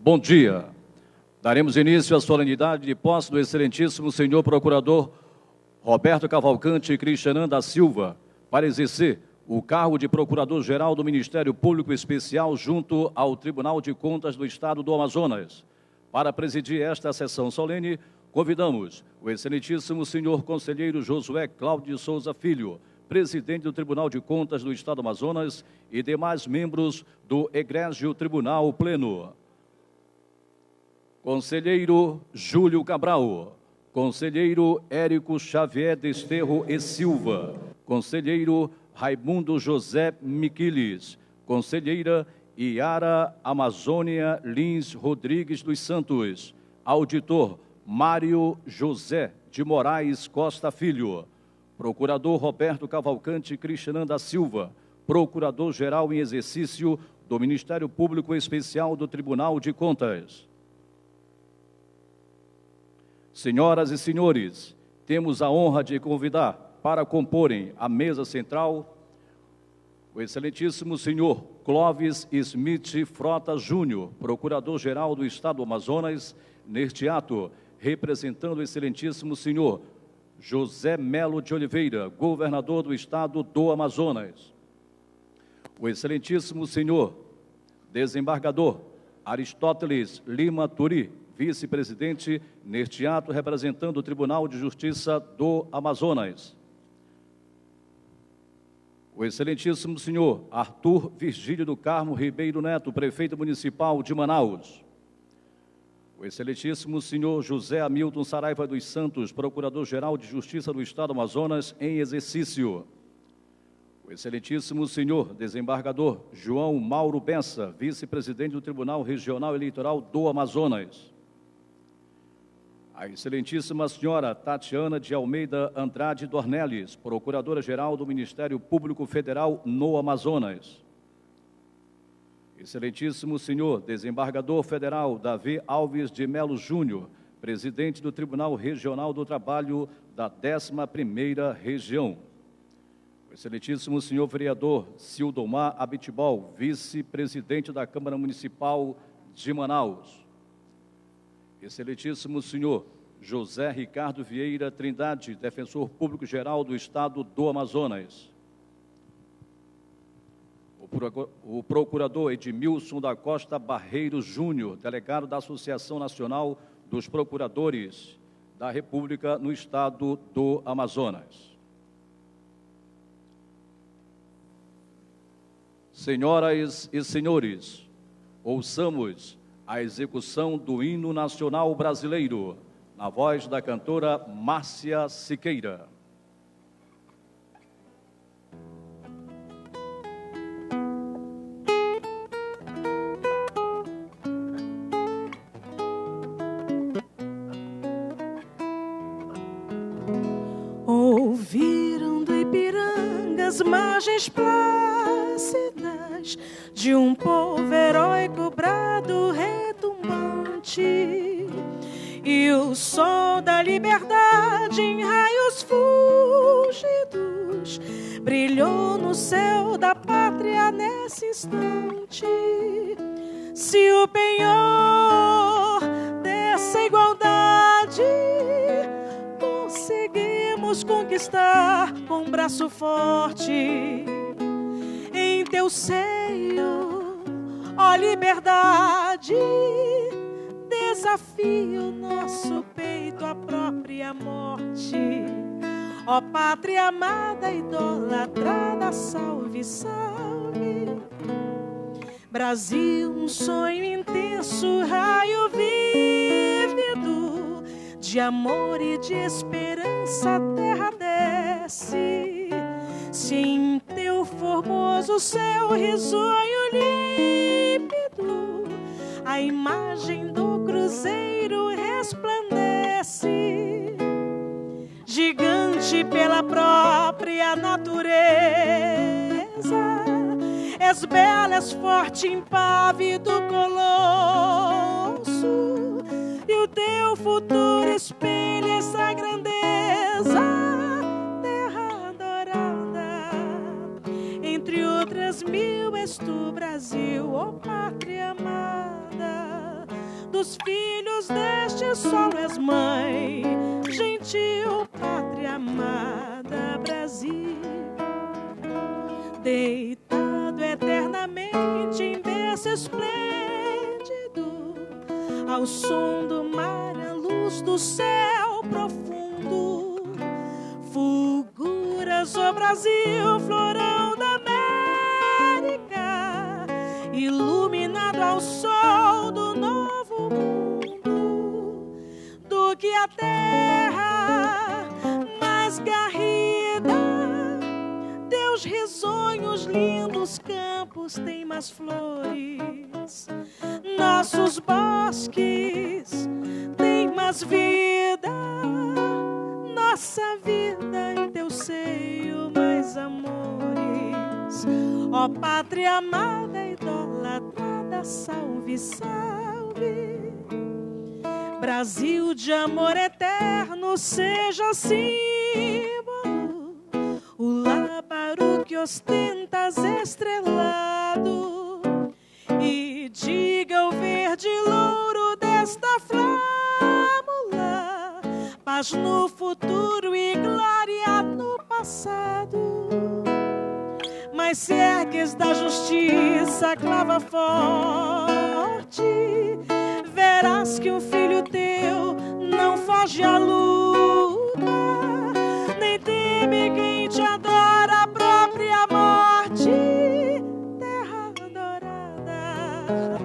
Bom dia. Daremos início à solenidade de posse do excelentíssimo senhor procurador Roberto Cavalcante Cristianan da Silva, para exercer o cargo de Procurador-Geral do Ministério Público Especial junto ao Tribunal de Contas do Estado do Amazonas. Para presidir esta sessão solene, convidamos o excelentíssimo senhor conselheiro Josué Cláudio de Souza Filho, presidente do Tribunal de Contas do Estado do Amazonas e demais membros do egrégio Tribunal Pleno. Conselheiro Júlio Cabral, conselheiro Érico Xavier Desterro e Silva, conselheiro Raimundo José Miquiles, conselheira Iara Amazônia Lins Rodrigues dos Santos, auditor Mário José de Moraes Costa Filho, procurador Roberto Cavalcante Cristianan da Silva, procurador-geral em exercício do Ministério Público Especial do Tribunal de Contas. Senhoras e senhores, temos a honra de convidar para comporem a mesa central o excelentíssimo senhor Clóvis Smith Frota Júnior, procurador-geral do Estado do Amazonas, neste ato, representando o excelentíssimo senhor José Melo de Oliveira, governador do Estado do Amazonas. O excelentíssimo senhor desembargador Aristóteles Lima Turi, vice-presidente, neste ato, representando o Tribunal de Justiça do Amazonas. O excelentíssimo senhor Arthur Virgílio do Carmo Ribeiro Neto, prefeito municipal de Manaus. O excelentíssimo senhor José Hamilton Saraiva dos Santos, procurador-geral de Justiça do Estado do Amazonas, em exercício. O excelentíssimo senhor desembargador João Mauro Bessa, vice-presidente do Tribunal Regional Eleitoral do Amazonas. A excelentíssima senhora Tatiana de Almeida Andrade Dornelles, procuradora-geral do Ministério Público Federal no Amazonas. Excelentíssimo senhor desembargador federal Davi Alves de Melo Júnior, presidente do Tribunal Regional do Trabalho da 11ª Região. O excelentíssimo senhor vereador Sildomar Abitbol, vice-presidente da Câmara Municipal de Manaus. Excelentíssimo senhor José Ricardo Vieira Trindade, defensor público-geral do Estado do Amazonas. O procurador Edmilson da Costa Barreiros Júnior, delegado da Associação Nacional dos Procuradores da República no Estado do Amazonas. Senhoras e senhores, ouçamos a execução do Hino Nacional Brasileiro, na voz da cantora Márcia Siqueira. Ouviram do Ipiranga as margens plácidas de um povo heróico brado retumbante, e o sol da liberdade em raios fúlgidos brilhou no céu da pátria nesse instante. Se o penhor dessa igualdade conseguimos conquistar com braço forte, em teu seio, ó liberdade, desafio nosso peito à própria morte. Ó pátria amada, idolatrada, salve, salve. Brasil, um sonho intenso, raio vívido de amor e de esperança, a terra desce. Se em teu formoso céu risonho límpido a imagem do cruzeiro resplandece, gigante pela própria natureza, és bela, és forte, impávido colosso, e o teu futuro espelha essa grandeza, terra adorada, entre outras mil és tu, Brasil, ó pátria amada. dos filhos deste solo és mãe, gentil pátria amada Brasil. Deitado eternamente em berço esplêndido, ao som do mar, a luz do céu profundo, fulguras o Brasil, florão da América, iluminado ao sol do novo mundo, do que a terra mais garrida, teus risonhos lindos campos têm mais flores, nossos bosques têm mais vida, nossa vida em teu seio mais amores. Ó pátria amada, idolatrada, salve, salve. Brasil de amor eterno, seja símbolo, o lábaro que ostentas estrelado, e diga o verde louro desta flâmula, paz no futuro e glória no passado. Mas se ergues da justiça a clava forte, verás que um filho teu não foge à luta, nem teme quem te adora a própria morte. Terra adorada,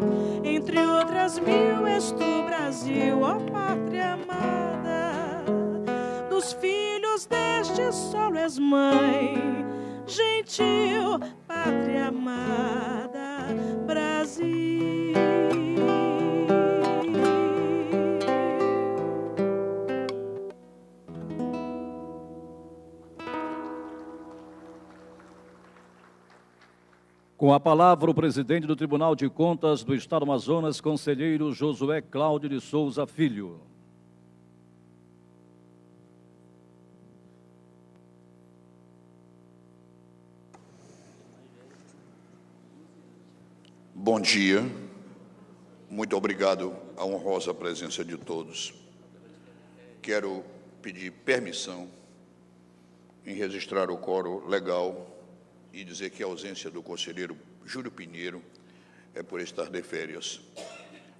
entre outras mil, és tu, Brasil, ó pátria amada. Dos filhos deste solo és mãe, gentil pátria amada Brasil. Com a palavra, o presidente do Tribunal de Contas do Estado do Amazonas, conselheiro Josué Cláudio de Souza Filho. Bom dia, muito obrigado à honrosa presença de todos. Quero pedir permissão em registrar o quórum legal e dizer que a ausência do conselheiro Júlio Pinheiro é por estar de férias.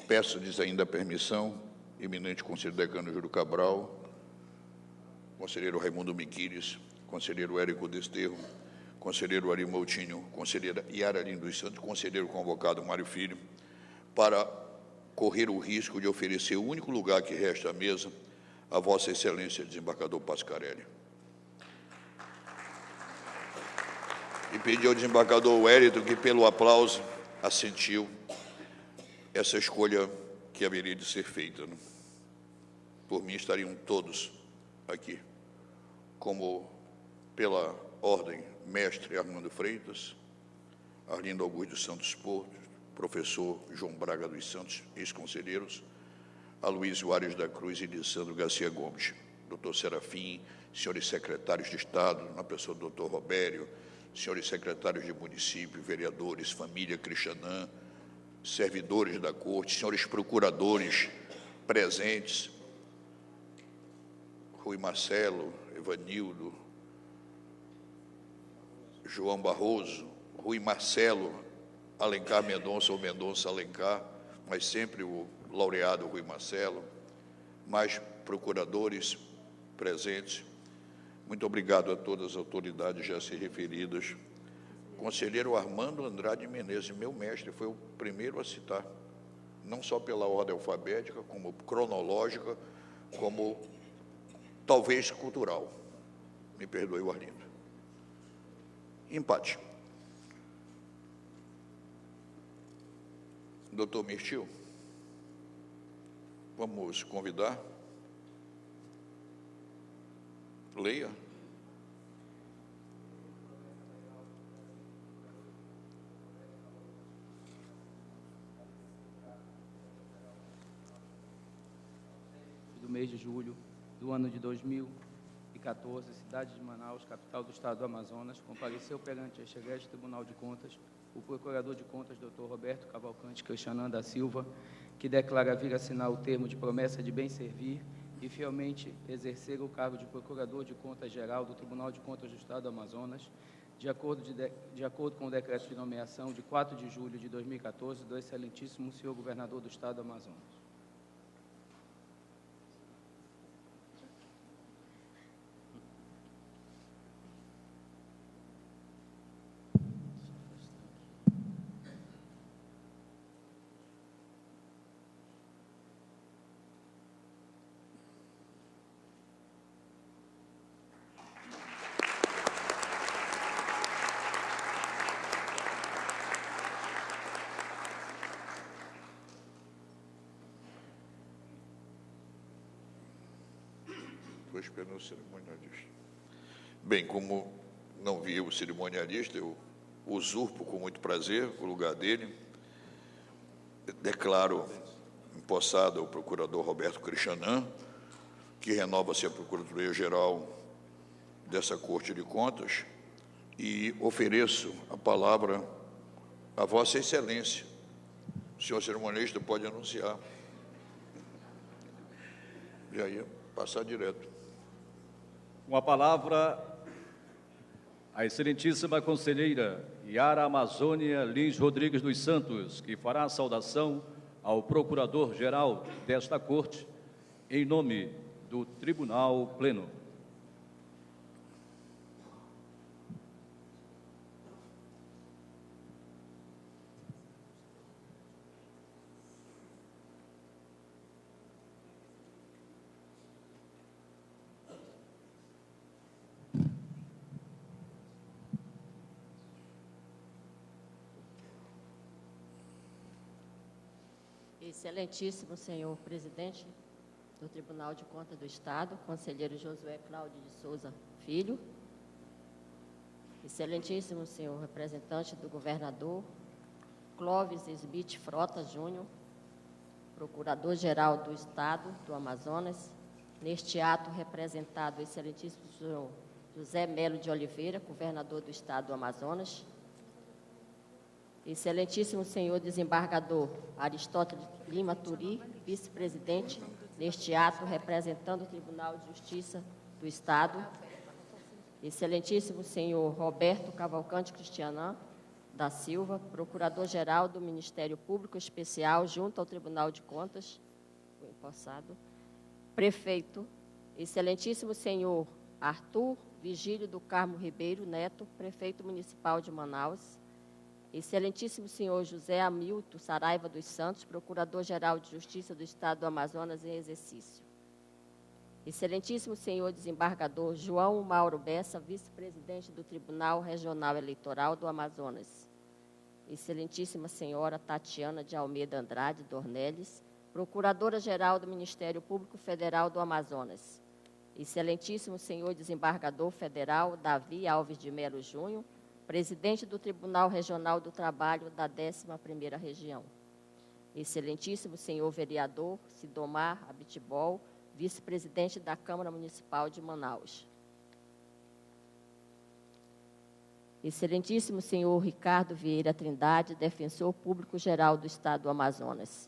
Peço-lhes ainda a permissão, eminente conselheiro decano Júlio Cabral, conselheiro Raimundo Miquiles, conselheiro Érico Desterro, conselheiro Ari Moutinho, conselheira Yara Lino dos Santos, conselheiro convocado Mário Filho, para correr o risco de oferecer o único lugar que resta à mesa a Vossa Excelência, desembargador Pascarelli. E pedir ao desembargador Wellington que, pelo aplauso, assentiu essa escolha que haveria de ser feita, né? Por mim estariam todos aqui, como pela ordem, mestre Armando Freitas, Arlindo Augusto dos Santos Porto, professor João Braga dos Santos, ex-conselheiros, Aloysio Ares da Cruz e Lissandro Garcia Gomes, doutor Serafim, senhores secretários de Estado, na pessoa do doutor Robério, senhores secretários de município, vereadores, família Cristianã, servidores da corte, senhores procuradores presentes, Rui Marcelo, Evanildo, João Barroso, Rui Marcelo, Alencar Mendonça ou Mendonça Alencar, mas sempre o laureado Rui Marcelo, mais procuradores presentes. Muito obrigado a todas as autoridades já se referidas. Conselheiro Armando Andrade Menezes, meu mestre, foi o primeiro a citar, não só pela ordem alfabética, como cronológica, como talvez cultural. Me perdoe o Arlindo. Empate. Doutor Mirtil, vamos convidar. Leia. Do mês de julho do ano de 2015, 2014, cidade de Manaus, capital do estado do Amazonas, compareceu perante este egrégio Tribunal de Contas o procurador de contas, Dr. Roberto Cavalcante Cristianan da Silva, que declara vir assinar o termo de promessa de bem servir e fielmente exercer o cargo de procurador de contas geral do Tribunal de Contas do estado do Amazonas, de acordo com o decreto de nomeação de 4 de julho de 2014 do excelentíssimo senhor governador do estado do Amazonas. Estou esperando o cerimonialista. Bem, como não vi o cerimonialista, eu usurpo com muito prazer o lugar dele. Declaro empossado o procurador Roberto Cristianan, que renova-se a Procuradoria-Geral dessa Corte de Contas, e ofereço a palavra a Vossa Excelência. O senhor cerimonialista pode anunciar. Já ia passar direto. Com a palavra, a excelentíssima conselheira Yara Amazônia Lins Rodrigues dos Santos, que fará a saudação ao procurador-geral desta Corte, em nome do Tribunal Pleno. Excelentíssimo senhor presidente do Tribunal de Contas do Estado, conselheiro Josué Cláudio de Souza Filho, excelentíssimo senhor representante do governador Clóvis Smith Frota Júnior, procurador-geral do Estado do Amazonas, neste ato representado o excelentíssimo senhor José Melo de Oliveira, governador do Estado do Amazonas, excelentíssimo senhor desembargador Aristóteles Lima Turi, vice-presidente, neste ato representando o Tribunal de Justiça do Estado, excelentíssimo senhor Roberto Cavalcante Cristianan da Silva, procurador-geral do Ministério Público Especial junto ao Tribunal de Contas, o empossado, prefeito, excelentíssimo senhor Arthur Vigílio do Carmo Ribeiro Neto, prefeito municipal de Manaus, excelentíssimo senhor José Hamilton Saraiva dos Santos, procurador-geral de Justiça do Estado do Amazonas em exercício. Excelentíssimo senhor desembargador João Mauro Bessa, vice-presidente do Tribunal Regional Eleitoral do Amazonas. Excelentíssima senhora Tatiana de Almeida Andrade Dornelles, procuradora-geral do Ministério Público Federal do Amazonas. Excelentíssimo senhor desembargador federal Davi Alves de Melo Júnior, presidente do Tribunal Regional do Trabalho da 11ª Região. Excelentíssimo senhor vereador Sidomar Abitbol, vice-presidente da Câmara Municipal de Manaus. Excelentíssimo senhor Ricardo Vieira Trindade, defensor público-geral do Estado do Amazonas.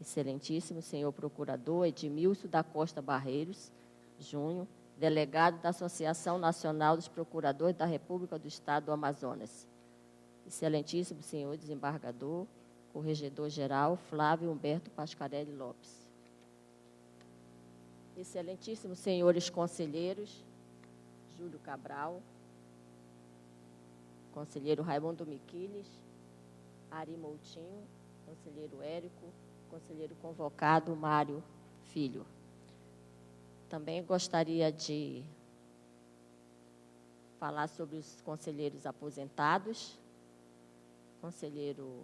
Excelentíssimo senhor procurador Edmilson da Costa Barreiros Júnior, delegado da Associação Nacional dos Procuradores da República do Estado do Amazonas. Excelentíssimo senhor desembargador, corregedor-geral Flávio Humberto Pascarelli Lopes. Excelentíssimos senhores conselheiros, Júlio Cabral, conselheiro Raimundo Miquiles, Ari Moutinho, conselheiro Érico, conselheiro convocado Mário Filho. Também gostaria de falar sobre os conselheiros aposentados. Conselheiro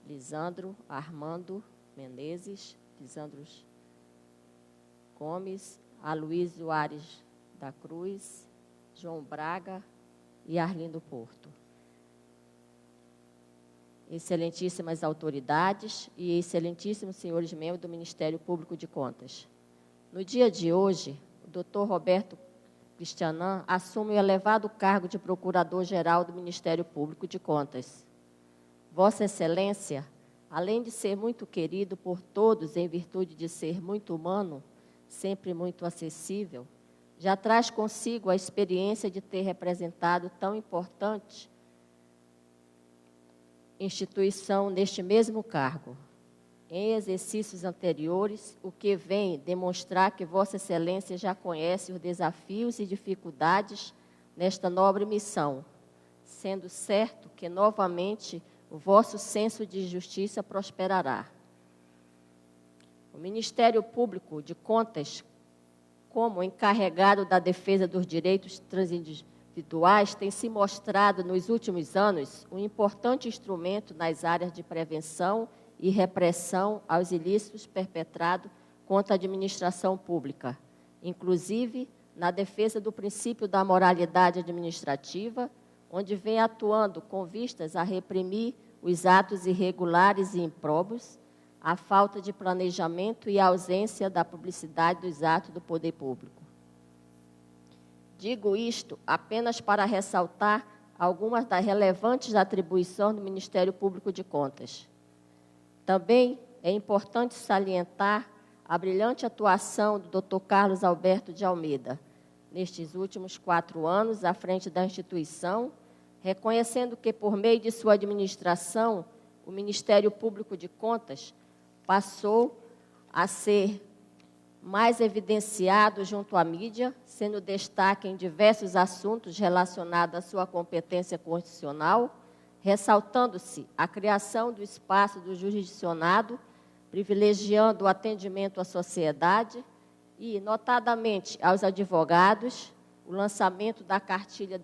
Lisandro Armando Menezes, Lisandro Gomes, Aloysio Ares da Cruz, João Braga e Arlindo Porto. Excelentíssimas autoridades e excelentíssimos senhores membros do Ministério Público de Contas. No dia de hoje, o Dr. Roberto Cristianan assume o elevado cargo de Procurador-Geral do Ministério Público de Contas. Vossa Excelência, além de ser muito querido por todos em virtude de ser muito humano, sempre muito acessível, já traz consigo a experiência de ter representado tão importante instituição neste mesmo cargo. Em exercícios anteriores, o que vem demonstrar que Vossa Excelência já conhece os desafios e dificuldades nesta nobre missão, sendo certo que, novamente, o vosso senso de justiça prosperará. O Ministério Público de Contas, como encarregado da defesa dos direitos transindividuais, tem se mostrado, nos últimos anos, um importante instrumento nas áreas de prevenção e repressão aos ilícitos perpetrados contra a administração pública, inclusive na defesa do princípio da moralidade administrativa, onde vem atuando com vistas a reprimir os atos irregulares e impróprios, a falta de planejamento e a ausência da publicidade dos atos do poder público. Digo isto apenas para ressaltar algumas das relevantes atribuições do Ministério Público de Contas. Também é importante salientar a brilhante atuação do Dr. Carlos Alberto de Almeida, nestes últimos 4 anos, à frente da instituição, reconhecendo que, por meio de sua administração, o Ministério Público de Contas passou a ser mais evidenciado junto à mídia, sendo destaque em diversos assuntos relacionados à sua competência constitucional, ressaltando-se a criação do espaço do jurisdicionado, privilegiando o atendimento à sociedade e, notadamente, aos advogados, o lançamento da cartilha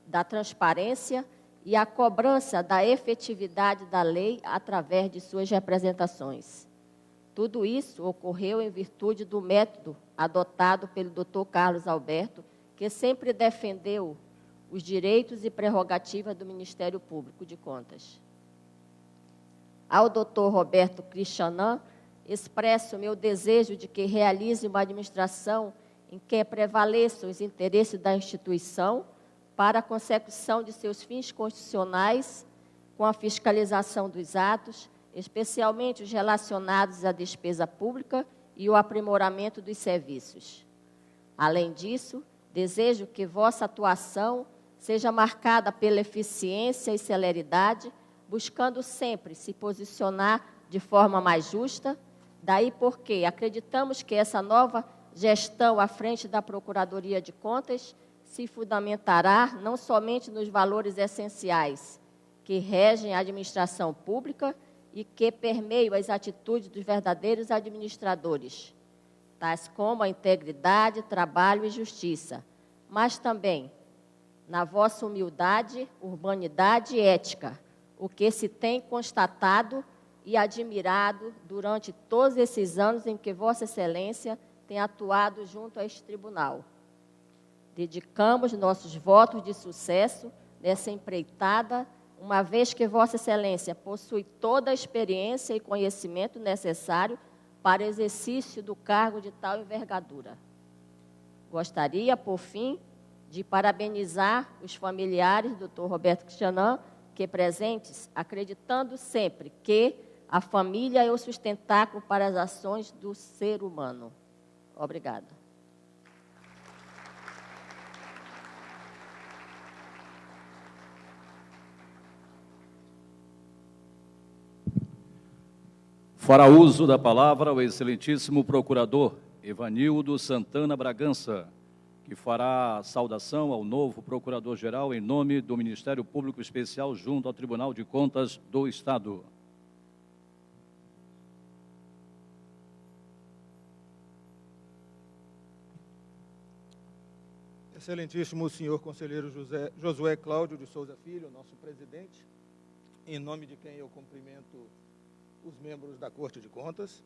da transparência e a cobrança da efetividade da lei através de suas representações. Tudo isso ocorreu em virtude do método adotado pelo Dr. Carlos Alberto, que sempre defendeu os direitos e prerrogativas do Ministério Público de Contas. Ao Dr. Roberto Cristianan, expresso meu desejo de que realize uma administração em que prevaleçam os interesses da instituição para a consecução de seus fins constitucionais com a fiscalização dos atos, especialmente os relacionados à despesa pública e o aprimoramento dos serviços. Além disso, desejo que vossa atuação seja marcada pela eficiência e celeridade, buscando sempre se posicionar de forma mais justa, daí porque acreditamos que essa nova gestão à frente da Procuradoria de Contas se fundamentará não somente nos valores essenciais que regem a administração pública e que permeiam as atitudes dos verdadeiros administradores, tais como a integridade, trabalho e justiça, mas também na vossa humildade, urbanidade e ética, o que se tem constatado e admirado durante todos esses anos em que Vossa Excelência tem atuado junto a este tribunal. Dedicamos nossos votos de sucesso nessa empreitada, uma vez que Vossa Excelência possui toda a experiência e conhecimento necessário para o exercício do cargo de tal envergadura. Gostaria, por fim, de parabenizar os familiares do Dr. Roberto Cristianan, que presentes, acreditando sempre que a família é o sustentáculo para as ações do ser humano. Obrigada. Fará uso da palavra o excelentíssimo procurador Evanildo Santana Bragança, que fará saudação ao novo Procurador-Geral em nome do Ministério Público Especial junto ao Tribunal de Contas do Estado. Excelentíssimo senhor conselheiro Josué Cláudio de Souza Filho, nosso presidente, em nome de quem eu cumprimento os membros da Corte de Contas.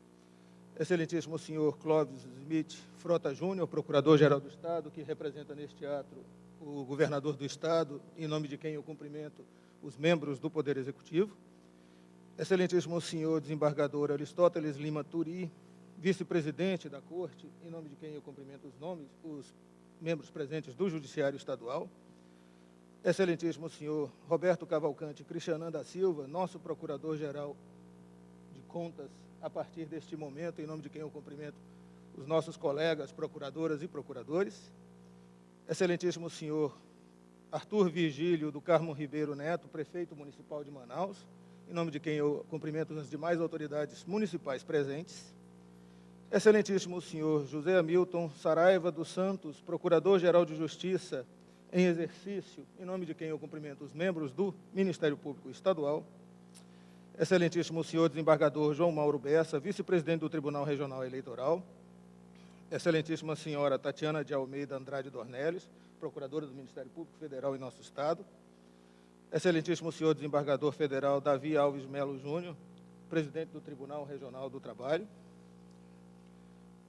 Excelentíssimo senhor Clóvis Smith Frota Júnior, Procurador-Geral do Estado, que representa neste ato o governador do Estado, em nome de quem eu cumprimento os membros do Poder Executivo. Excelentíssimo senhor desembargador Aristóteles Lima Turi, vice-presidente da Corte, em nome de quem eu cumprimento os membros presentes do Judiciário Estadual, excelentíssimo senhor Roberto Cavalcante Cristianan da Silva, nosso procurador-geral de contas, a partir deste momento, em nome de quem eu cumprimento os nossos colegas, procuradoras e procuradores, excelentíssimo senhor Arthur Virgílio do Carmo Ribeiro Neto, prefeito municipal de Manaus, em nome de quem eu cumprimento as demais autoridades municipais presentes, excelentíssimo senhor José Hamilton Saraiva dos Santos, procurador-geral de Justiça em exercício, em nome de quem eu cumprimento os membros do Ministério Público Estadual, excelentíssimo senhor desembargador João Mauro Bessa, vice-presidente do Tribunal Regional Eleitoral, excelentíssima senhora Tatiana de Almeida Andrade Dornelles, procuradora do Ministério Público Federal em nosso Estado, excelentíssimo senhor desembargador federal Davi Alves Melo Júnior, presidente do Tribunal Regional do Trabalho,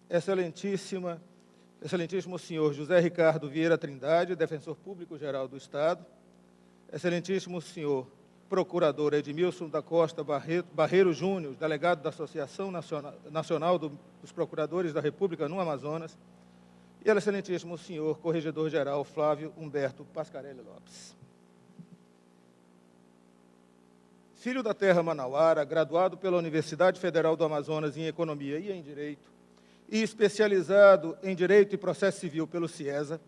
excelentíssimo senhor José Ricardo Vieira Trindade, defensor público-geral do Estado, excelentíssimo senhor procurador Edmilson da Costa Barreiro Júnior, delegado da Associação Nacional dos Procuradores da República no Amazonas, e excelentíssimo senhor corregedor-geral Flávio Humberto Pascarelli Lopes. Filho da terra manauara, graduado pela Universidade Federal do Amazonas em Economia e em Direito, e especializado em Direito e Processo Civil pelo CIESA,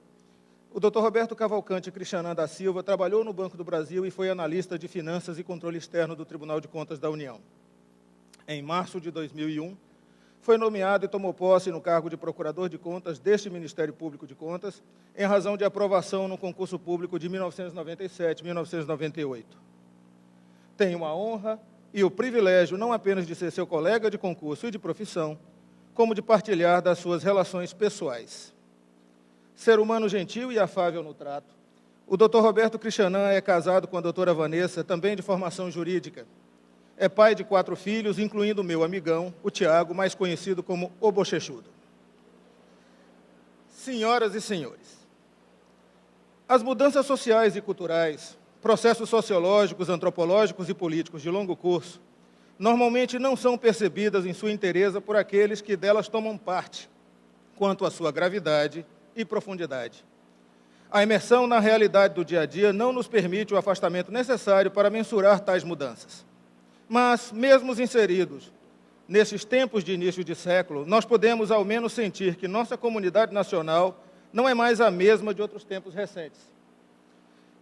o Dr. Roberto Cavalcante Cristianan da Silva trabalhou no Banco do Brasil e foi analista de Finanças e Controle Externo do Tribunal de Contas da União. Em março de 2001, foi nomeado e tomou posse no cargo de Procurador de Contas deste Ministério Público de Contas, em razão de aprovação no concurso público de 1997-1998. Tenho a honra e o privilégio não apenas de ser seu colega de concurso e de profissão, como de partilhar das suas relações pessoais. Ser humano gentil e afável no trato, o Dr. Roberto Cristianan é casado com a doutora Vanessa, também de formação jurídica. É pai de 4 filhos, incluindo o meu amigão, o Tiago, mais conhecido como O Bochechudo. Senhoras e senhores, as mudanças sociais e culturais, processos sociológicos, antropológicos e políticos de longo curso, normalmente não são percebidas em sua inteireza por aqueles que delas tomam parte, quanto à sua gravidade e profundidade. A imersão na realidade do dia a dia não nos permite o afastamento necessário para mensurar tais mudanças. Mas, mesmo inseridos nesses tempos de início de século, nós podemos ao menos sentir que nossa comunidade nacional não é mais a mesma de outros tempos recentes.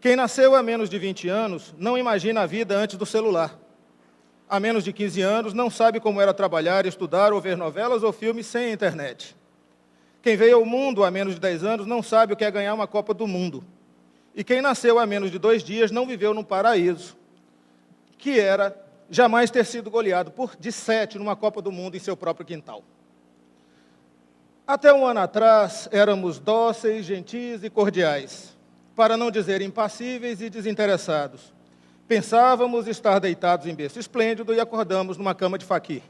Quem nasceu há menos de 20 anos não imagina a vida antes do celular. Há menos de 15 anos não sabe como era trabalhar, estudar ou ver novelas ou filmes sem internet. Quem veio ao mundo há menos de 10 anos não sabe o que é ganhar uma Copa do Mundo. E quem nasceu há menos de 2 dias não viveu num paraíso, que era jamais ter sido goleado de 7 numa Copa do Mundo em seu próprio quintal. Até um ano atrás, éramos dóceis, gentis e cordiais, para não dizer impassíveis e desinteressados. Pensávamos estar deitados em berço esplêndido e acordamos numa cama de faquir.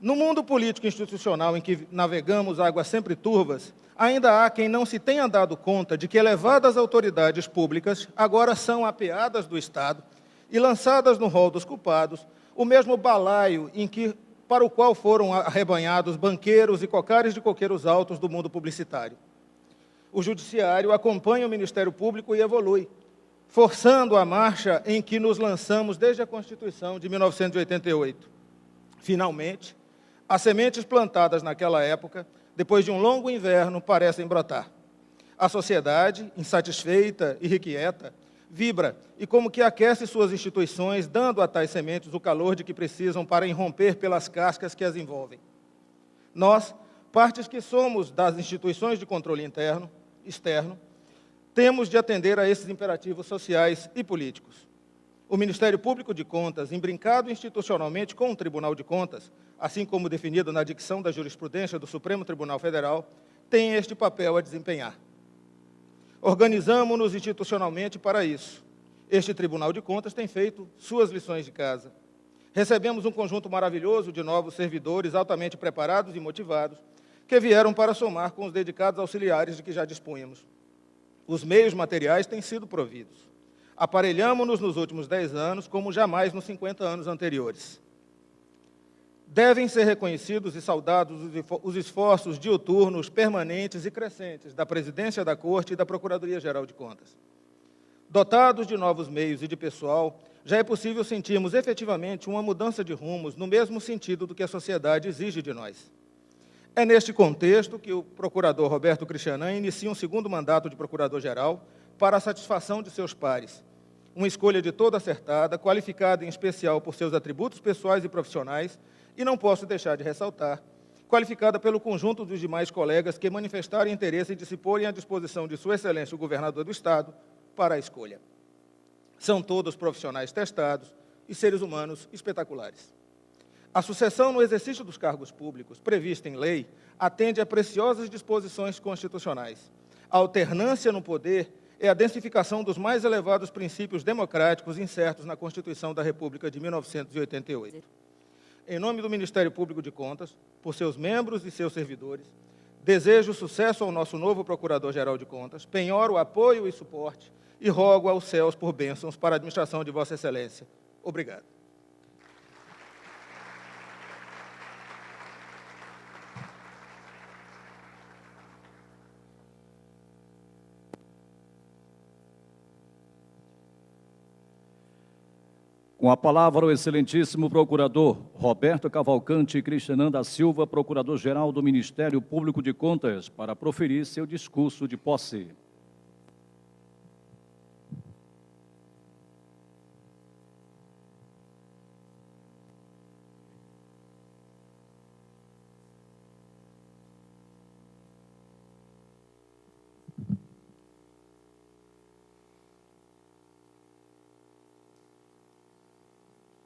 No mundo político e institucional em que navegamos águas sempre turvas, ainda há quem não se tenha dado conta de que elevadas autoridades públicas agora são apeadas do Estado e lançadas no rol dos culpados, o mesmo balaio para o qual foram arrebanhados banqueiros e cocares de coqueiros altos do mundo publicitário. O Judiciário acompanha o Ministério Público e evolui, forçando a marcha em que nos lançamos desde a Constituição de 1988. Finalmente, as sementes plantadas naquela época, depois de um longo inverno, parecem brotar. A sociedade, insatisfeita e irrequieta, vibra e como que aquece suas instituições, dando a tais sementes o calor de que precisam para irromper pelas cascas que as envolvem. Nós, partes que somos das instituições de controle externo, temos de atender a esses imperativos sociais e políticos. O Ministério Público de Contas, imbrincado institucionalmente com o Tribunal de Contas, assim como definido na dicção da jurisprudência do Supremo Tribunal Federal, tem este papel a desempenhar. Organizamo-nos institucionalmente para isso. Este Tribunal de Contas tem feito suas lições de casa. Recebemos um conjunto maravilhoso de novos servidores altamente preparados e motivados, que vieram para somar com os dedicados auxiliares de que já dispunhamos. Os meios materiais têm sido providos. Aparelhamo-nos nos últimos 10 anos como jamais nos 50 anos anteriores. Devem ser reconhecidos e saudados os esforços diuturnos, permanentes e crescentes da Presidência da Corte e da Procuradoria-Geral de Contas. Dotados de novos meios e de pessoal, já é possível sentirmos efetivamente uma mudança de rumos no mesmo sentido do que a sociedade exige de nós. É neste contexto que o procurador Roberto Cristianan inicia um segundo mandato de procurador-geral para a satisfação de seus pares. Uma escolha de toda acertada, qualificada em especial por seus atributos pessoais e profissionais, e não posso deixar de ressaltar, qualificada pelo conjunto dos demais colegas que manifestaram interesse de se porem à disposição de Sua Excelência o Governador do Estado para a escolha. São todos profissionais testados e seres humanos espetaculares. A sucessão no exercício dos cargos públicos, prevista em lei, atende a preciosas disposições constitucionais. A alternância no poder é a densificação dos mais elevados princípios democráticos incertos na Constituição da República de 1988. Em nome do Ministério Público de Contas, por seus membros e seus servidores, desejo sucesso ao nosso novo Procurador-Geral de Contas, penhoro apoio e suporte e rogo aos céus por bênçãos para a administração de Vossa Excelência. Obrigado. Com a palavra, o excelentíssimo procurador Roberto Cavalcante Cristianan da Silva, procurador-geral do Ministério Público de Contas, para proferir seu discurso de posse.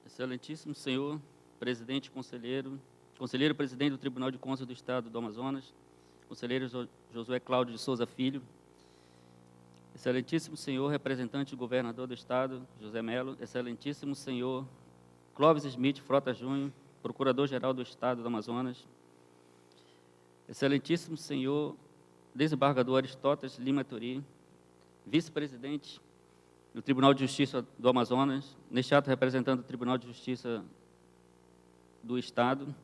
Excelentíssimo senhor presidente, conselheiro-presidente do Tribunal de Contas do Estado do Amazonas, conselheiro Josué Cláudio de Souza Filho, excelentíssimo senhor representante do governador do Estado, José Melo, excelentíssimo senhor Clóvis Smith Frota Júnior, procurador-geral do Estado do Amazonas, excelentíssimo senhor desembargador Aristóteles Lima Turi, vice-presidente do Tribunal de Justiça do Amazonas, neste ato representando o Tribunal de Justiça do Estado,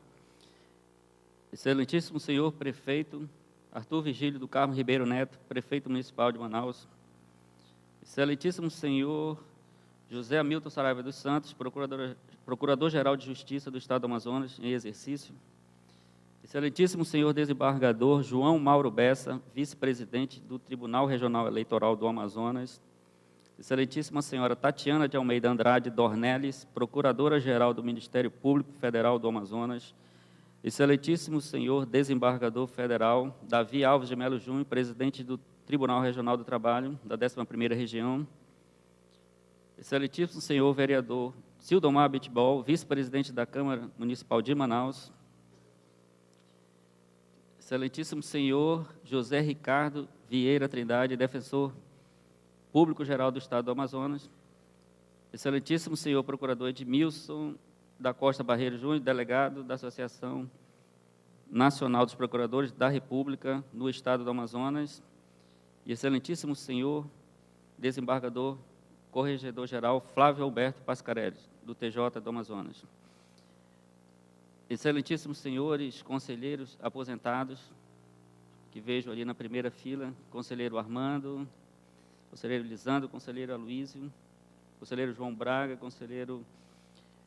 excelentíssimo senhor prefeito Arthur Vigílio do Carmo Ribeiro Neto, prefeito municipal de Manaus, excelentíssimo senhor José Hamilton Saraiva dos Santos, procurador-geral de Justiça do Estado do Amazonas, em exercício, excelentíssimo senhor desembargador João Mauro Bessa, vice-presidente do Tribunal Regional Eleitoral do Amazonas, excelentíssima senhora Tatiana de Almeida Andrade Dornelles, procuradora-geral do Ministério Público Federal do Amazonas, excelentíssimo senhor desembargador federal Davi Alves de Melo Júnior, presidente do Tribunal Regional do Trabalho da 11ª Região, excelentíssimo senhor vereador Sildomar Bitbol, vice-presidente da Câmara Municipal de Manaus, excelentíssimo senhor José Ricardo Vieira Trindade, defensor Público-Geral do Estado do Amazonas, excelentíssimo senhor procurador Edmilson da Costa Barreiro Júnior, delegado da Associação Nacional dos Procuradores da República no Estado do Amazonas, e excelentíssimo senhor desembargador corregedor-geral Flávio Alberto Pascarelli, do TJ do Amazonas. Excelentíssimos senhores conselheiros aposentados, que vejo ali na primeira fila, conselheiro Armando, conselheiro Lisandro, conselheiro Aloísio, conselheiro João Braga, conselheiro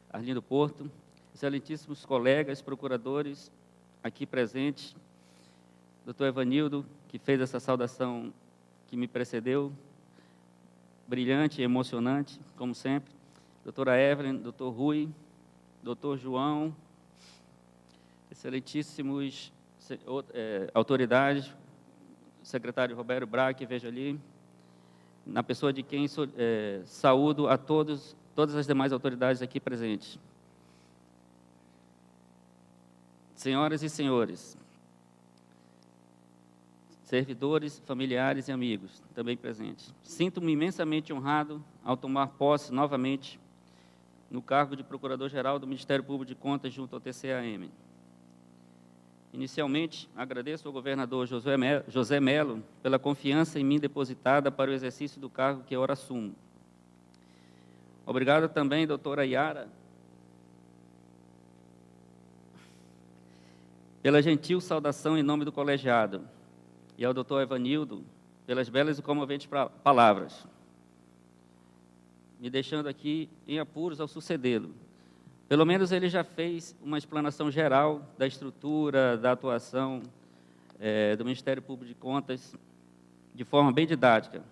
Arlindo Porto, excelentíssimos colegas, procuradores aqui presentes, doutor Evanildo, que fez essa saudação que me precedeu, brilhante e emocionante, como sempre, doutora Evelyn, doutor Rui, doutor João, excelentíssimos autoridades, secretário Roberto Braga, que vejo ali, na pessoa de quem saúdo a todas as demais autoridades aqui presentes. Senhoras e senhores, servidores, familiares e amigos também presentes, sinto-me imensamente honrado ao tomar posse novamente no cargo de Procurador-Geral do Ministério Público de Contas junto ao TCAM. Inicialmente, agradeço ao governador José Melo pela confiança em mim depositada para o exercício do cargo que ora assumo. Obrigado também, doutora Yara, pela gentil saudação em nome do colegiado, e ao doutor Evanildo, pelas belas e comoventes palavras, me deixando aqui em apuros ao sucedê-lo. Pelo menos ele já fez uma explanação geral da estrutura, da atuação do Ministério Público de Contas, de forma bem didática,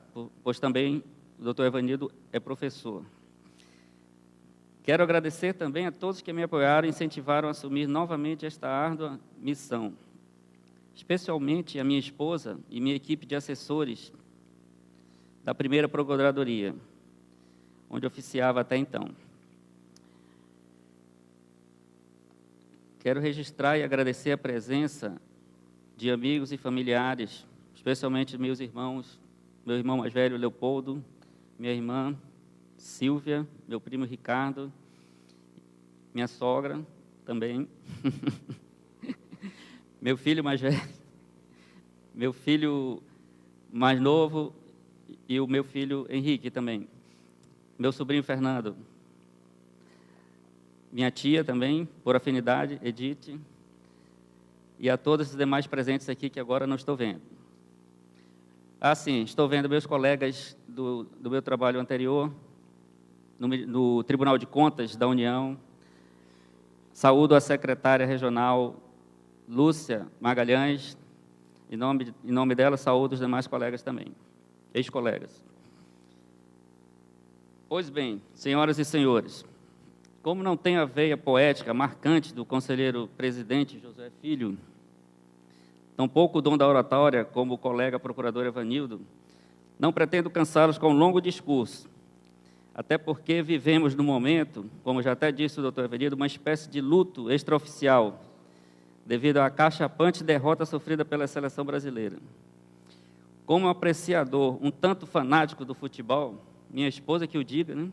pois também o doutor Evanildo é professor. Quero agradecer também a todos que me apoiaram e incentivaram a assumir novamente esta árdua missão, especialmente a minha esposa e minha equipe de assessores da primeira Procuradoria, onde oficiava até então. Quero registrar e agradecer a presença de amigos e familiares, especialmente meus irmãos, meu irmão mais velho, Leopoldo, minha irmã, Silvia, meu primo Ricardo, minha sogra também, meu filho mais velho, meu filho mais novo e o meu filho Henrique também, meu sobrinho Fernando, minha tia também, por afinidade, Edith, e a todos os demais presentes aqui que agora não estou vendo. Sim, estou vendo meus colegas do meu trabalho anterior, no Tribunal de Contas da União. Saúdo a secretária regional Lúcia Magalhães. Em nome dela, saúdo os demais colegas também, ex-colegas. Pois bem, senhoras e senhores, como não tem a veia poética marcante do conselheiro presidente José Filho, tampouco o dom da oratória, como o colega procurador Evanildo, não pretendo cansá-los com um longo discurso, até porque vivemos no momento, como já até disse o doutor Evanildo, uma espécie de luto extraoficial, devido à cachapante derrota sofrida pela seleção brasileira. Como apreciador um tanto fanático do futebol, minha esposa que o diga, né?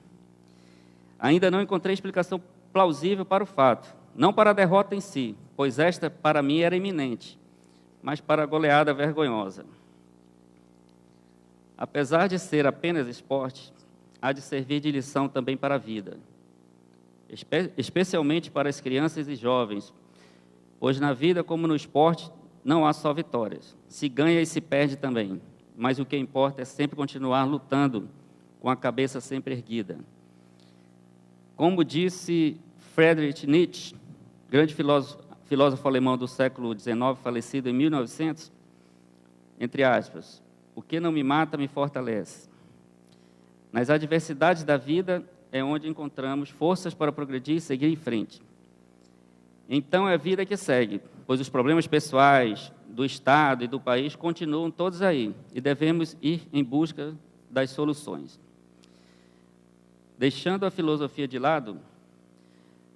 Ainda não encontrei explicação plausível para o fato, não para a derrota em si, pois esta, para mim, era iminente, mas para a goleada vergonhosa. Apesar de ser apenas esporte, há de servir de lição também para a vida, especialmente para as crianças e jovens, pois na vida, como no esporte, não há só vitórias. Se ganha e se perde também, mas o que importa é sempre continuar lutando com a cabeça sempre erguida. Como disse Friedrich Nietzsche, grande filósofo alemão do século XIX, falecido em 1900, entre aspas, o que não me mata me fortalece. Nas adversidades da vida é onde encontramos forças para progredir e seguir em frente. Então é a vida que segue, pois os problemas pessoais do Estado e do país continuam todos aí e devemos ir em busca das soluções. Deixando a filosofia de lado,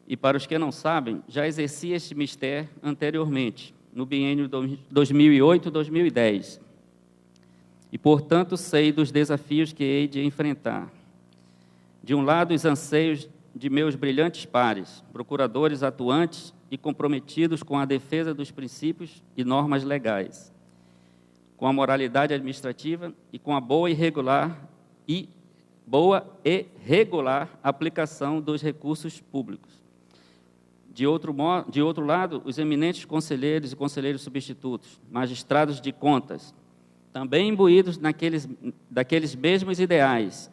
e para os que não sabem, já exerci este mistério anteriormente, no biênio 2008-2010, e, portanto, sei dos desafios que hei de enfrentar. De um lado, os anseios de meus brilhantes pares, procuradores atuantes e comprometidos com a defesa dos princípios e normas legais, com a moralidade administrativa e com a boa e regular aplicação dos recursos públicos. De outro lado, os eminentes conselheiros e conselheiros substitutos, magistrados de contas, também imbuídos daqueles mesmos ideais,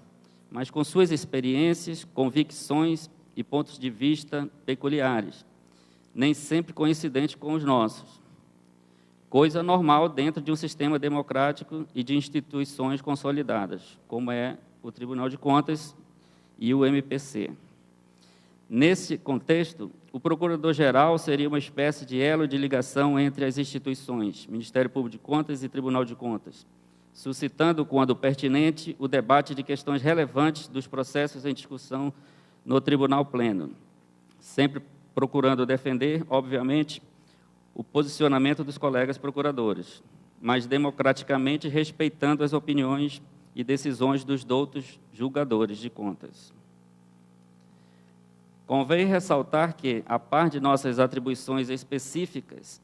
mas com suas experiências, convicções e pontos de vista peculiares, nem sempre coincidentes com os nossos. Coisa normal dentro de um sistema democrático e de instituições consolidadas, como é o Tribunal de Contas e o MPC. Nesse contexto, o Procurador-Geral seria uma espécie de elo de ligação entre as instituições, Ministério Público de Contas e Tribunal de Contas, suscitando, quando pertinente, o debate de questões relevantes dos processos em discussão no Tribunal Pleno, sempre procurando defender, obviamente, o posicionamento dos colegas procuradores, mas democraticamente respeitando as opiniões e decisões dos doutos julgadores de contas. Convém ressaltar que, a par de nossas atribuições específicas,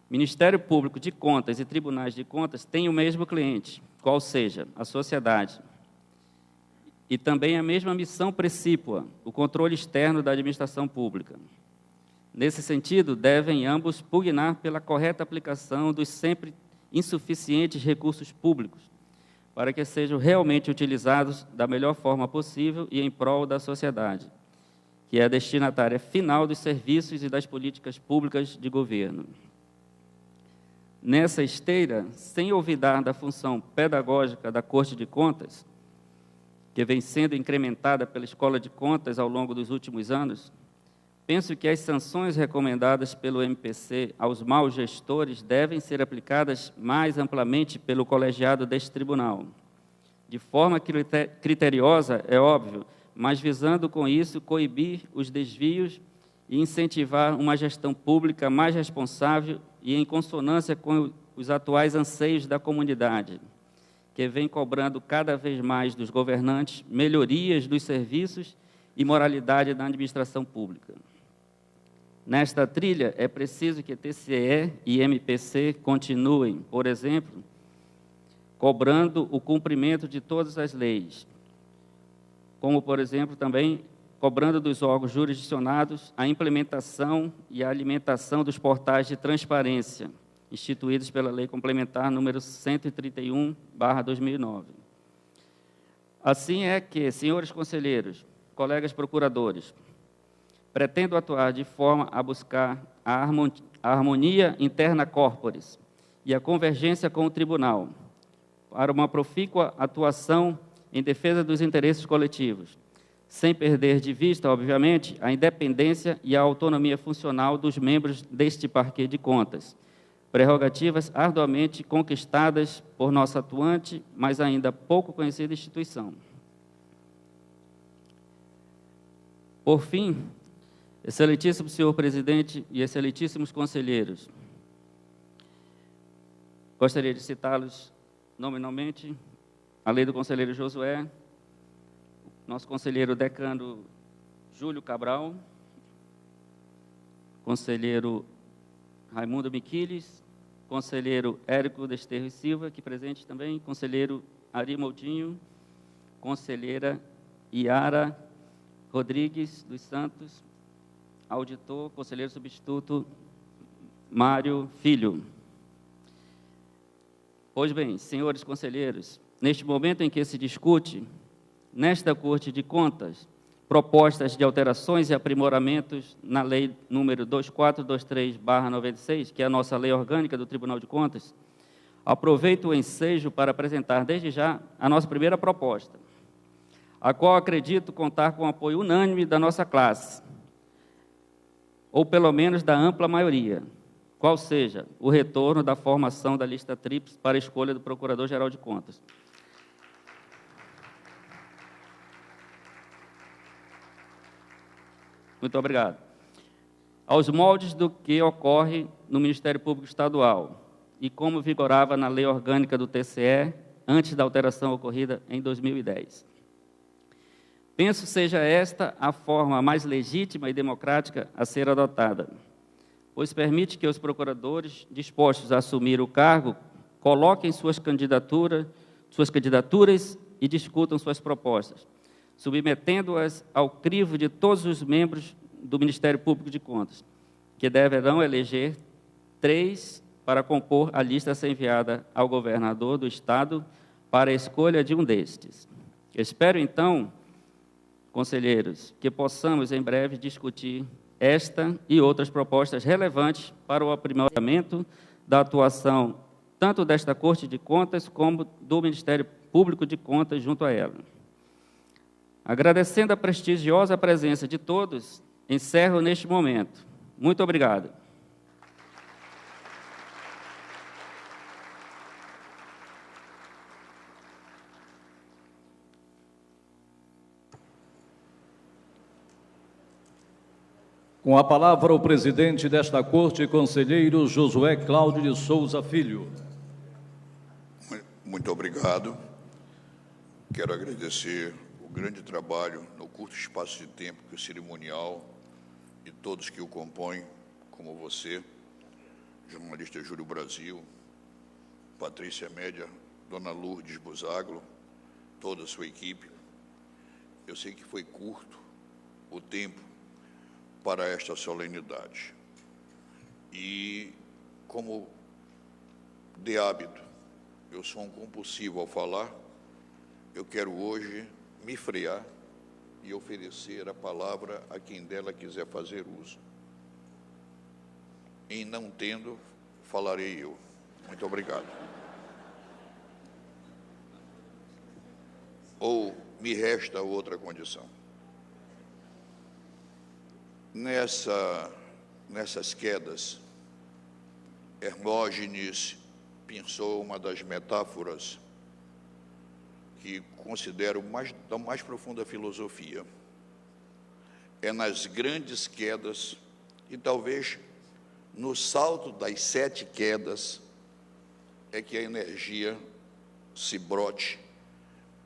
Ministério Público de Contas e Tribunais de Contas têm o mesmo cliente, qual seja a sociedade, e também a mesma missão precípua, o controle externo da administração pública. Nesse sentido, devem ambos pugnar pela correta aplicação dos sempre insuficientes recursos públicos, para que sejam realmente utilizados da melhor forma possível e em prol da sociedade, que é a destinatária final dos serviços e das políticas públicas de governo. Nessa esteira, sem olvidar da função pedagógica da Corte de Contas, que vem sendo incrementada pela Escola de Contas ao longo dos últimos anos, penso que as sanções recomendadas pelo MPC aos maus gestores devem ser aplicadas mais amplamente pelo colegiado deste tribunal, de forma criteriosa, é óbvio, mas visando com isso coibir os desvios e incentivar uma gestão pública mais responsável e em consonância com os atuais anseios da comunidade, que vem cobrando cada vez mais dos governantes melhorias dos serviços e moralidade da administração pública. Nesta trilha, é preciso que TCE e MPC continuem, por exemplo, cobrando o cumprimento de todas as leis, como, por exemplo, também cobrando dos órgãos jurisdicionados a implementação e a alimentação dos portais de transparência, instituídos pela Lei Complementar número 131/2009. Assim é que, senhores conselheiros, colegas procuradores, pretendo atuar de forma a buscar a harmonia interna corporis e a convergência com o tribunal, para uma profícua atuação em defesa dos interesses coletivos, sem perder de vista, obviamente, a independência e a autonomia funcional dos membros deste parquê de contas, prerrogativas arduamente conquistadas por nossa atuante, mas ainda pouco conhecida instituição. Por fim, excelentíssimo senhor presidente e excelentíssimos conselheiros, gostaria de citá-los nominalmente: a lei do conselheiro Josué, nosso conselheiro decano Júlio Cabral, conselheiro Raimundo Miquiles, conselheiro Érico Desterro e Silva, aqui presente também, conselheiro Ari Moutinho, conselheira Iara Rodrigues dos Santos, auditor, conselheiro substituto Mário Filho. Pois bem, senhores conselheiros, neste momento em que se discute, nesta Corte de Contas, propostas de alterações e aprimoramentos na Lei número 2423/96, que é a nossa lei orgânica do Tribunal de Contas, aproveito o ensejo para apresentar desde já a nossa primeira proposta, a qual acredito contar com o apoio unânime da nossa classe, ou pelo menos da ampla maioria, qual seja o retorno da formação da lista tríplice para a escolha do Procurador-Geral de Contas. Muito obrigado. Aos moldes do que ocorre no Ministério Público Estadual e como vigorava na lei orgânica do TCE antes da alteração ocorrida em 2010. Penso seja esta a forma mais legítima e democrática a ser adotada, pois permite que os procuradores dispostos a assumir o cargo coloquem suas candidaturas e discutam suas propostas, submetendo-as ao crivo de todos os membros do Ministério Público de Contas, que deverão eleger 3 para compor a lista a ser enviada ao governador do Estado para a escolha de um destes. Espero, então, conselheiros, que possamos em breve discutir esta e outras propostas relevantes para o aprimoramento da atuação tanto desta Corte de Contas como do Ministério Público de Contas junto a ela. Agradecendo a prestigiosa presença de todos, encerro neste momento. Muito obrigado. Com a palavra, o presidente desta Corte, conselheiro Josué Cláudio de Souza Filho. Muito obrigado. Quero agradecer o grande trabalho no curto espaço de tempo que o cerimonial e todos que o compõem, como você, jornalista Júlio Brasil, Patrícia Média, Dona Lourdes Buzaglo, toda a sua equipe. Eu sei que foi curto o tempo para esta solenidade. E, como de hábito, eu sou um compulsivo ao falar, eu quero hoje me frear e oferecer a palavra a quem dela quiser fazer uso. Em não tendo, falarei eu. Muito obrigado. Ou me resta outra condição. Nessas quedas, Hermógenes pensou uma das metáforas que considero da mais profunda filosofia. É nas grandes quedas, e talvez no salto das 7 quedas, é que a energia se brote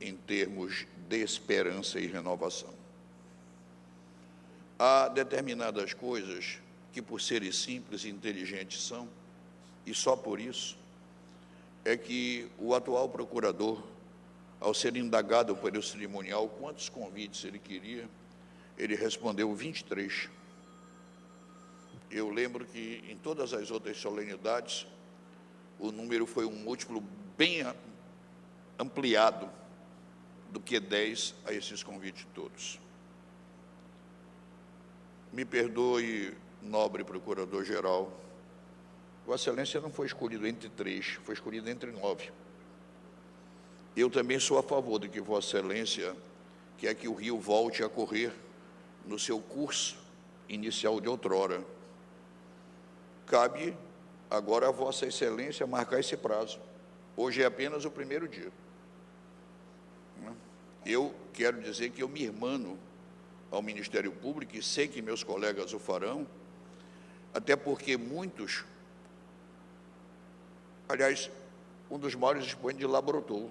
em termos de esperança e renovação. Há determinadas coisas que, por serem simples e inteligentes, são, e só por isso, é que o atual procurador, ao ser indagado pelo cerimonial quantos convites ele queria, ele respondeu 23. Eu lembro que em todas as outras solenidades, o número foi um múltiplo bem ampliado do que 10 a esses convites todos. Me perdoe, nobre procurador-geral, Vossa Excelência não foi escolhido entre 3, foi escolhido entre 9. Eu também sou a favor de que Vossa Excelência quer que o rio volte a correr no seu curso inicial de outrora. Cabe agora a Vossa Excelência marcar esse prazo. Hoje é apenas o primeiro dia. Eu quero dizer que eu me irmano ao Ministério Público, e sei que meus colegas o farão, até porque muitos, aliás, um dos maiores expoentes de lá brotou,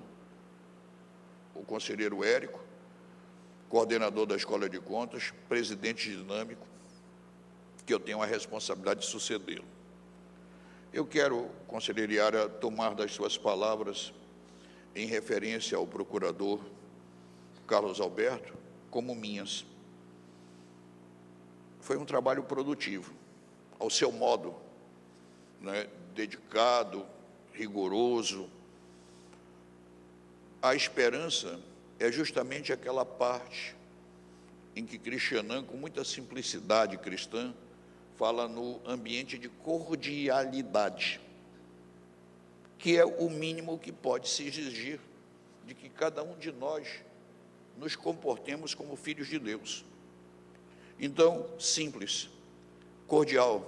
o conselheiro Érico, coordenador da Escola de Contas, presidente dinâmico, que eu tenho a responsabilidade de sucedê-lo. Eu quero, conselheiro Iara, tomar das suas palavras, em referência ao procurador Carlos Alberto, como minhas. Foi um trabalho produtivo, ao seu modo, né, dedicado, rigoroso. A esperança é justamente aquela parte em que Cristianã, com muita simplicidade cristã, fala no ambiente de cordialidade, que é o mínimo que pode se exigir de que cada um de nós nos comportemos como filhos de Deus. Então, simples, cordial,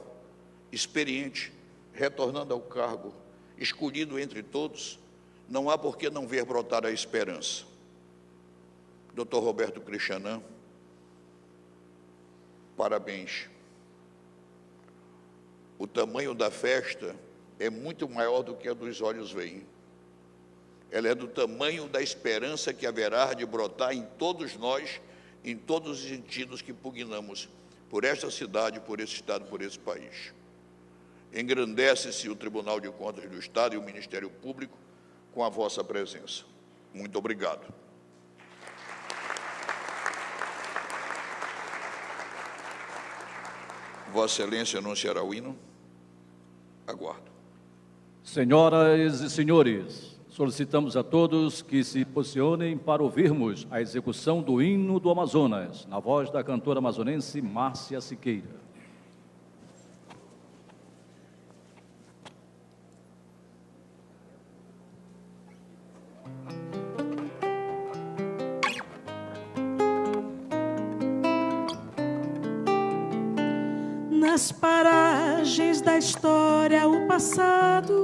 experiente, retornando ao cargo, escolhido entre todos, não há por que não ver brotar a esperança. Dr. Roberto Cristianã, parabéns. O tamanho da festa é muito maior do que a dos olhos veem. Ela é do tamanho da esperança que haverá de brotar em todos nós, em todos os sentidos que pugnamos por esta cidade, por esse Estado, por esse país. Engrandece-se o Tribunal de Contas do Estado e o Ministério Público com a vossa presença. Muito obrigado. Vossa Excelência anunciará o hino? Aguardo. Senhoras e senhores, solicitamos a todos que se posicionem para ouvirmos a execução do hino do Amazonas, na voz da cantora amazonense Márcia Siqueira. Nas paragens da história, o passado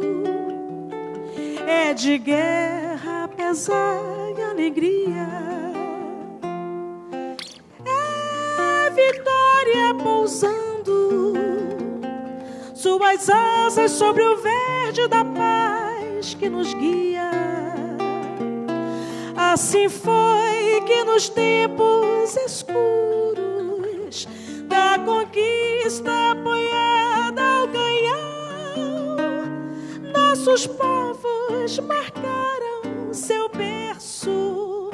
é de guerra, pesar e alegria. É vitória pousando suas asas sobre o verde da paz que nos guia. Assim foi que nos tempos escuros da conquista apoiada ao canhão, nossos povos marcaram seu berço,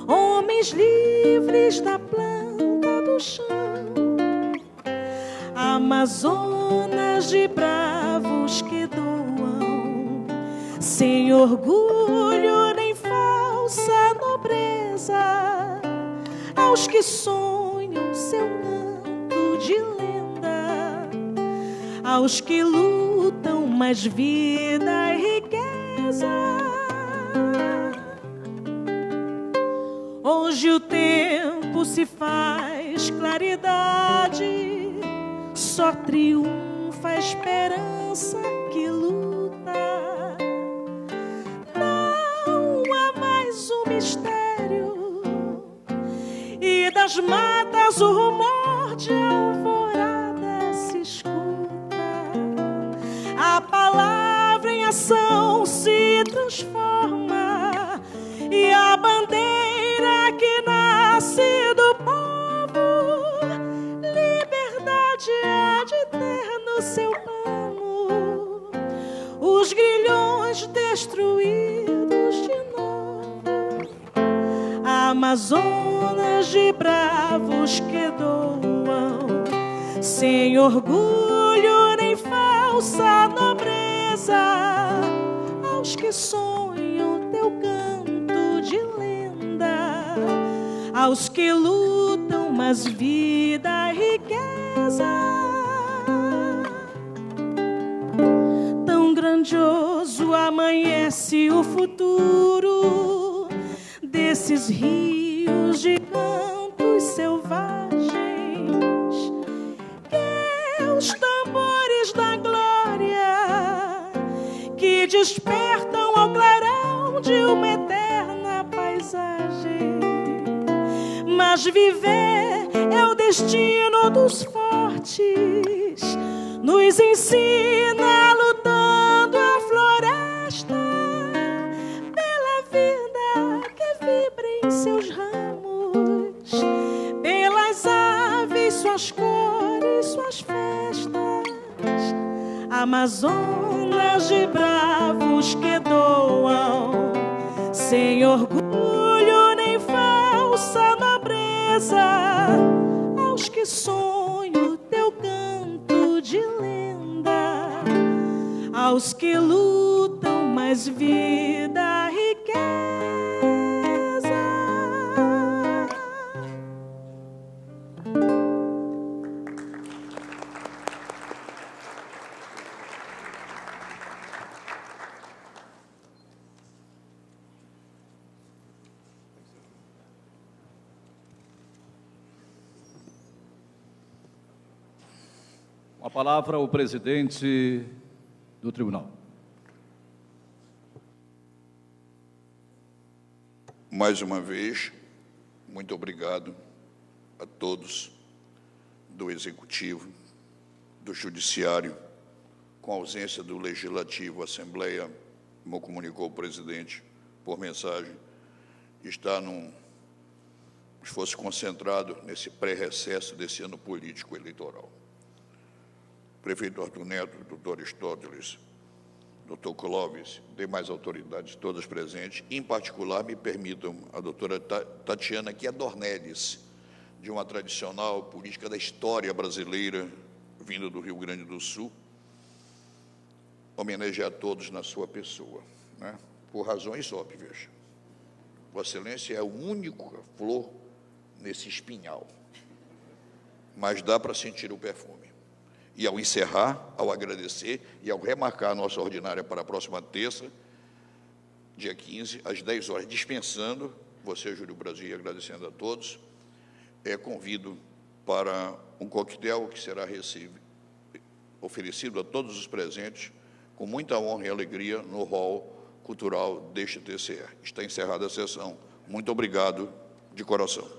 homens livres da planta do chão. Amazonas de bravos que doam, sem orgulho nem falsa nobreza, aos que sonham seu canto de lenda, aos que lutam mais vida e riqueza. Hoje o tempo se faz claridade, só triunfa a esperança que luta. Não há mais um mistério, e das matas o rumor de alvorada se escuta. A palavra em ação se transforma, e a bandeira que nasce do povo, liberdade há de ter no seu plano os grilhões destruídos de novo. Amazonas de bravos que doam, sem orgulho nem falsa nobreza, aos que sonham teu canto de lenda, aos que lutam mais vida e riqueza. Tão grandioso amanhece o futuro desses rios de cantos selvagens, que os tambores da glória que despertam ao clarão de uma eterna paisagem. Mas viver é o destino dos fortes, nos ensina lutando a floresta pela vida que vibra em seus ramos, pelas aves, suas cores, suas festas. Amazonas de bravos que doam, sem orgulho nem falsa nobreza, aos que sonham teu canto de lenda, aos que lutam mais vida e riqueza. Com a palavra, o presidente do tribunal. Mais uma vez, muito obrigado a todos do Executivo, do Judiciário, com a ausência do Legislativo. A Assembleia, como comunicou o presidente por mensagem, está num esforço concentrado nesse pré-recesso desse ano político eleitoral. Prefeito Arthur Neto, doutor Aristóteles, doutor Clóvis, demais autoridades todas presentes, em particular, me permitam, a doutora Tatiana, que é Dornelles, de uma tradicional política da história brasileira, vinda do Rio Grande do Sul, homenagear a todos na sua pessoa, né? Por razões óbvias. Vossa Excelência é a única flor nesse espinhal, mas dá para sentir o perfume. E ao encerrar, ao agradecer e ao remarcar a nossa ordinária para a próxima terça, dia 15, às 10 horas, dispensando, você, Júlio Brasil, e agradecendo a todos, convido para um coquetel que será oferecido a todos os presentes, com muita honra e alegria, no hall cultural deste TCE. Está encerrada a sessão. Muito obrigado, de coração.